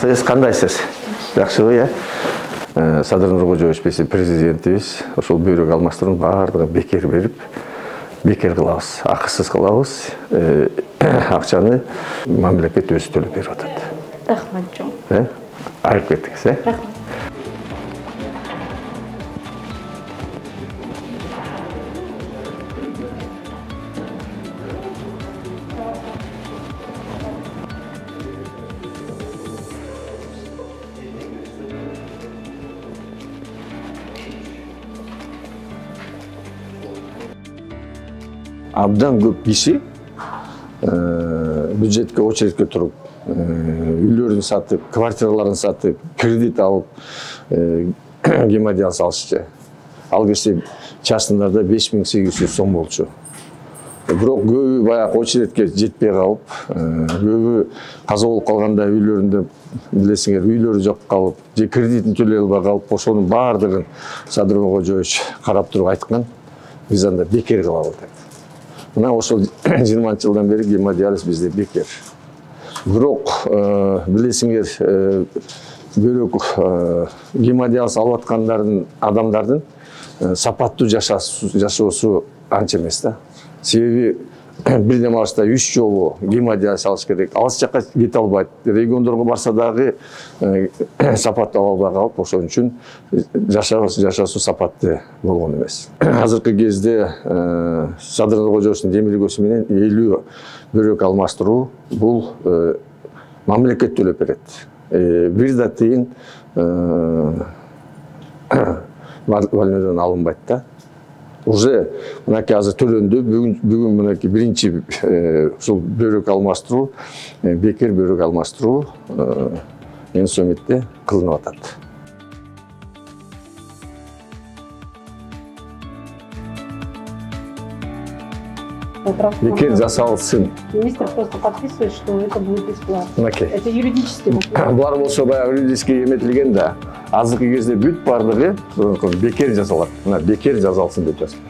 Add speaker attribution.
Speaker 1: Сиз кандайсыз? Жакшыбы, э? Садыр Нуркожоевич биздин президентибиз ошол бөйрөк алмаштырууну баардыгын бекер берип, бекер кылабыз, акысыз кылабыз. Акчаны мамлекет өзү төлөп берип атат.
Speaker 2: Рахмат чоң.
Speaker 1: Айып кеттиңиз,
Speaker 2: Рахмат.
Speaker 1: Абдан көп киши бюджетке очередке туруп, үйлөрүн сатып, квартираларын сатып, кредит алып, гемодиализ алышчу. Ал кезде частныйларда 5800 сом болчу. Бирок көбү баягы очередке жетпей калып, көбү каза болуп калганда үйлөрүндө билесиңер, үйлөрү жок калып, же кредитин төлөй албай калып, ошонун баардыгын Садыр Нуркожоевич карап туруп айткан, биз анда бекер кылабыз деп. Мына ошол 20 жылдан бери гемодиализ бизде бекер. Бирок билесиңер, бөйрөк гемодиализ алып аткандардын адамдардын сапаттуу жашоосу анча эмес да. Себеби бирден башта 3 жолу гемодиализ алыш керек. Алыс жакка кете албайт. Региондорго барса дагы сапаттуу ала албай калып, ошон үчүн жашоосу сапаттуу болгон эмес. Азыркы кезде Садыр Нуркожоевичтин демилгөсү менен 50 бөйрөк алмаштыруу бул мамлекет төлөп берет. Бир да тыйын больнойдон алынбайт да. Уже мынакей азыр төлөндү. Бүгүн мынакей биринчи ушул бөйрөк алмаштыруу, бекер бөйрөк алмаштыруу Энсомитте кылынып атат. Бекер жасалсын.
Speaker 2: Министр просто подписывает, что это будет бесплатно. Это юридически.
Speaker 1: Булар болсо баягы юридически эметилген да. Азыркы кезде бүт бардыгы бекер жасалат. Мына бекер жазалсын деп жазып.